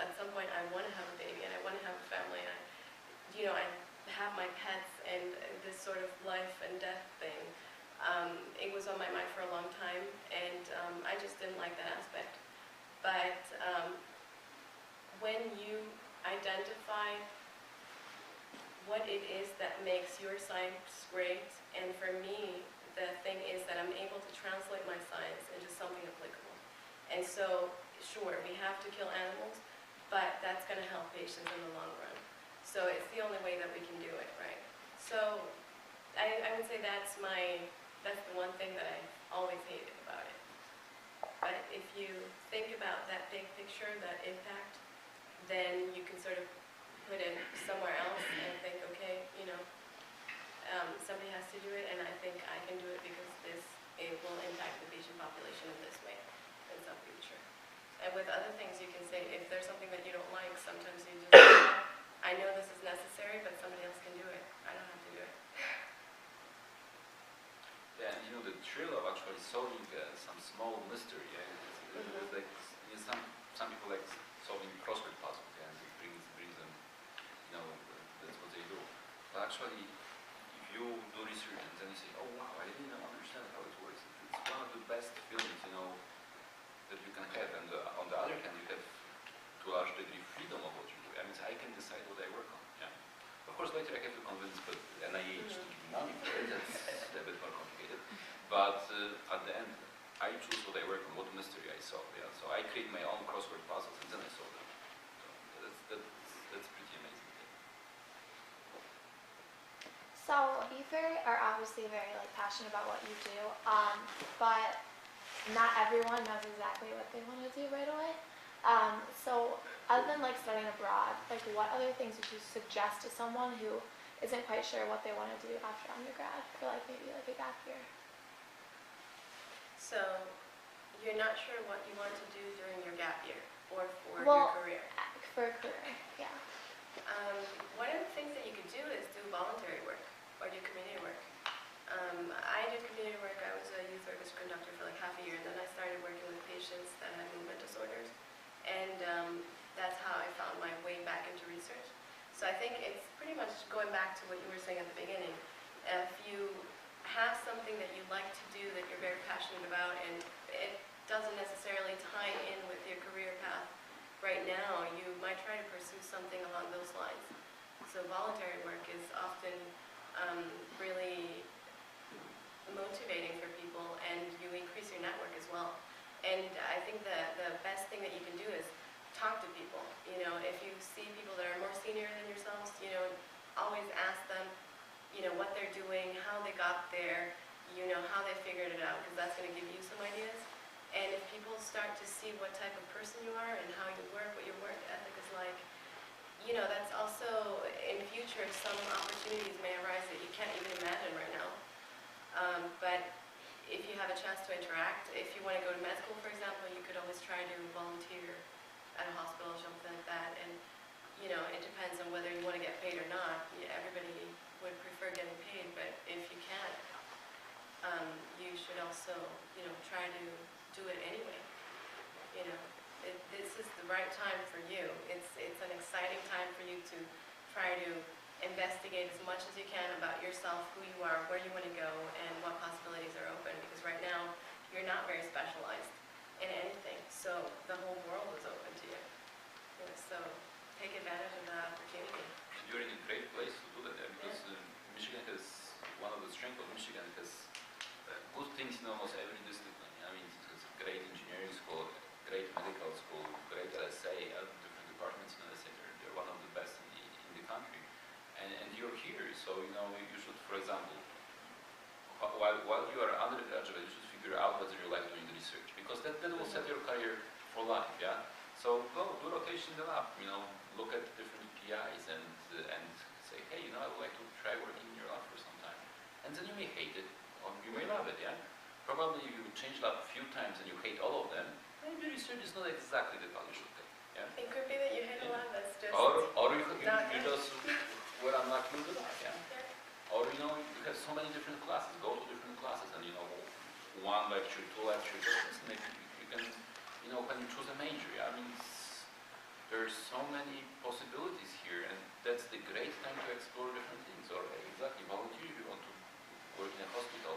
at some point I want to have a baby and I want to have a family. And I have my pets and this sort of life and death thing. It was on my mind for a long time, and I just didn't like that aspect. But when you identify what it is that makes your science great, and for me, the thing is that I'm able to translate my science into something applicable. And so, sure, we have to kill animals, but that's going to help patients in the long run. So it's the only way that we can do it, right? So I would say that's the one thing that I've always hated about it. But if you think about that big picture, that impact, then you can sort of put it somewhere else and think, okay, somebody has to do it, and I think I can do it because it will impact the patient population in this way in some future. And with other things, you can say, if there's something that you don't like, sometimes you just I know this is necessary, but somebody else can do it. I don't have to do it. Yeah, and the thrill of actually solving some small mystery, it's like some people like solving crossword puzzles, and it brings them, that's what they do. But actually, if you do research and then you say, oh wow, I didn't understand how it works, it's one of the best feelings, that you can have. And on the other hand, you have to a large degree freedom of what you do. I mean, I can decide what I work on. Yeah. Of course, later I have to convince NIH to give me money for it. That's a bit more complicated. But at the end, I choose what I work on, what mystery I solve. Yeah. So I create my own crossword puzzles and then I solve them. So that's pretty amazing. So you are obviously very passionate about what you do, but not everyone knows exactly what they want to do right away. So other than studying abroad, what other things would you suggest to someone who isn't quite sure what they want to do after undergrad, for maybe a gap year? So you're not sure what you want to do during your gap year or for your career? For a career, yeah. One of the things that you could do is do voluntary work or do community work. I did community work. I was a youth orchestra conductor for half a year, and then I started working with patients that had movement disorders, and that's how I found my way back into research. So I think it's pretty much going back to what you were saying at the beginning. If you have something that you like to do that you're very passionate about, and it doesn't necessarily tie in with your career path right now, you might try to pursue something along those lines. So voluntary work is often really motivating for people, and you increase your network as well. And I think the best thing that you can do is talk to people. If you see people that are more senior than yourselves, always ask them, what they're doing, how they got there, how they figured it out, because that's going to give you some ideas. And if people start to see what type of person you are and how you work, what your work ethic is like, that's also, in future, some opportunities may arise that you can't even imagine right now. But if you have a chance to interact, if you want to go to med school, for example, you could always try to volunteer at a hospital or something like that. And, it depends on whether you want to get paid or not. Everybody would prefer getting paid, but if you can't, you should also, try to do it anyway. This is the right time for you. It's an exciting time for you to try to investigate as much as you can about yourself, who you are, where you want to go, and what possibilities are open. Because right now, you're not very specialized in anything, so the whole world is open to you. So take advantage of that opportunity. You're in a great place to do that, because Michigan has, one of the strengths of Michigan has good things in almost every discipline. I mean, it's a great engineering school, great medical school, great LSA, different departments in LSA. They're one of the best in the country. And you're here, so you should, for example, while you are undergraduate, you should figure out whether you like doing research, because that will set your career for life. Yeah. So go do rotation in the lab. Look at different PIs and say, hey, I would like to try working in your lab for some time. And then you may hate it, or you may love it. Yeah. Probably if you change lab a few times and you hate all of them, maybe research is not exactly the path you should take. Yeah. It could be that you hate a lab that's just or you just were unlucky with the lab. Yeah. Or you have so many different classes. Go to different classes, and one lecture, two lectures. Maybe you can, when you choose a major. Yeah? I mean, there's there's so many possibilities here, and that's the great time to explore different things, or exactly volunteer if you want to work in a hospital.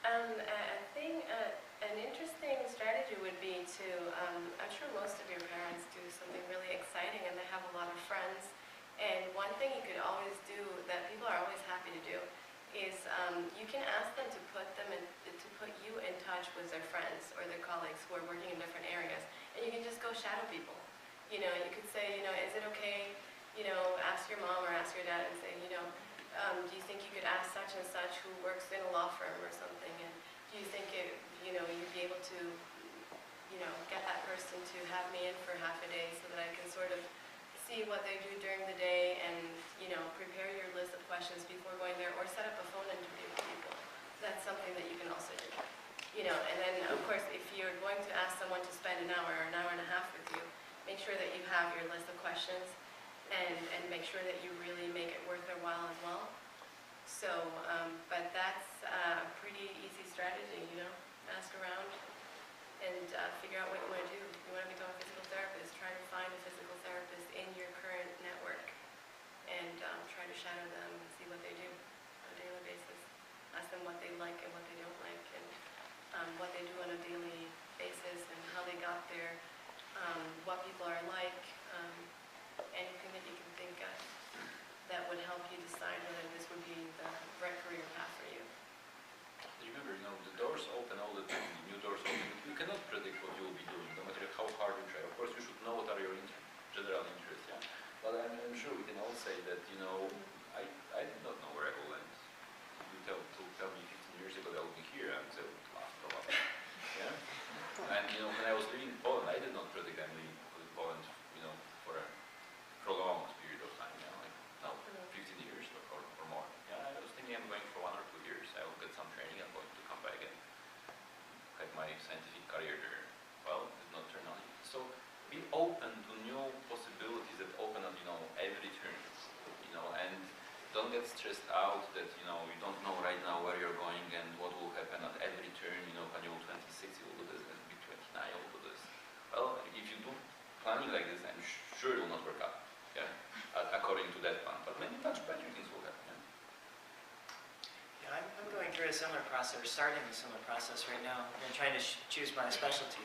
I think an interesting strategy would be to, I'm sure most of your parents do something really exciting and they have a lot of friends. And one thing you could always do that people are always happy to do is you can ask them to put you in touch with their friends or their colleagues who are working in different areas. And you can just go shadow people. You know, you could say, you know, is it okay, you know, ask your mom or ask your dad and say, you know, do you think you could ask such and such who works in a law firm or something, and do you think you know, you'd be able to, you know, get that person to have me in for half a day so that I can sort of see what they do during the day and, you know, prepare your list of questions before going there, or set up a phone interview with people. That's something that you can also do. You know, and then of course if you're going to ask someone to spend an hour or an hour and a half with you, make sure that you have your list of questions. And make sure that you really make it worth their while as well. So, but that's a pretty easy strategy, you know, ask around and figure out what you want to do. If you want to become a physical therapist, try to find a physical therapist in your current network and try to shadow them and see what they do on a daily basis. Ask them what they like and what they don't like, and what they do on a daily basis and how they got there, what people are like. Anything that you can think of that would help you decide whether this would be the right career path for you. Remember, you know, the doors open all the time, new doors open. You cannot predict what you will be doing, no matter how hard you try. Of course, you should know what are your general interests, yeah? But I'm sure we can all say that, you know, I did not know where I will end. You tell me 15 years ago that I will be here, and say, probably. Yeah? And, you know, when I was living in Poland, I did not predict I'm leaving Poland, you know, for a prolonged period of time, you know, like now 15 years or more. Yeah, I was thinking I'm going for 1 or 2 years. I will get some training. I'm going to come back and have my scientific career there. Well, it did not turn on. So be open to new possibilities that open up, you know, every turn, you know, and don't get stressed out that, you know, you don't know right now where you're going and what will happen at every turn. You know, when you're 26, you will do this, and be 29, you will do this. Well, if you do planning like this, I'm sure it will not work out. Yeah, according to that plan. But maybe much better things will happen. Yeah, I'm going through a similar process, or starting a similar process right now. I'm trying to choose my specialty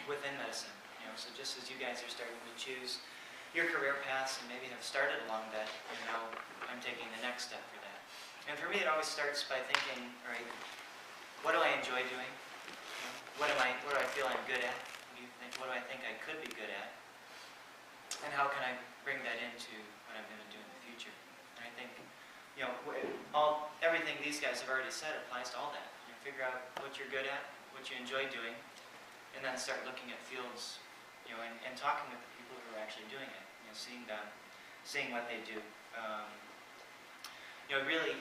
within medicine. You know, so just as you guys are starting to choose your career paths and maybe have started along that, and now I'm taking the next step for that. And for me, it always starts by thinking, all right, what do I enjoy doing? You know, what do I feel I'm good at? What do I think I could be good at? And how can I bring that into what I'm going to do in the future? And I think, you know, everything these guys have already said applies to all that. You know, figure out what you're good at, what you enjoy doing, and then start looking at fields, you know, and talking with the people who are actually doing it. You know, seeing them, seeing what they do. You know, really,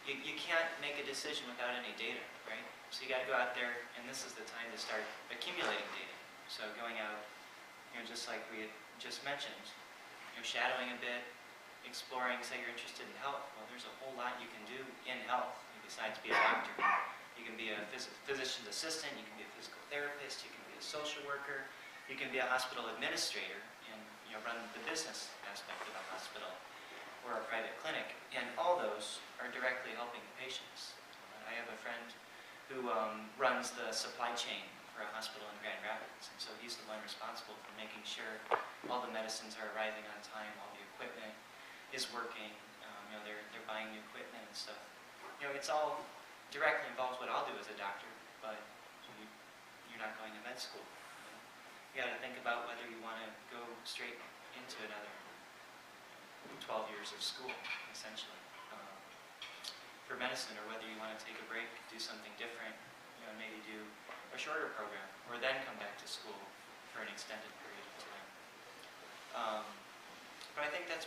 you can't make a decision without any data, right? So you got to go out there, and this is the time to start accumulating data. So going out, you know, just like we had just mentioned, you know, shadowing a bit, exploring, say you're interested in health. Well, there's a whole lot you can do in health besides be a doctor. You can be a physician's assistant, you can be a physical therapist, you can be a social worker, you can be a hospital administrator and, you know, run the business aspect of a hospital or a private clinic. And all those are directly helping the patients. I have a friend who runs the supply chain for a hospital in Grand Rapids, and so he's the one responsible for making sure all the medicines are arriving on time, all the equipment is working. You know, they're buying new equipment and stuff. You know, it's all directly involves what I'll do as a doctor, but you're not going to med school. You got to think about whether you want to go straight into another 12 years of school, essentially, for medicine, or whether you want to take a break, do something different, you know, maybe do a shorter program, or then come back to school for an extended period of time. But I think that's where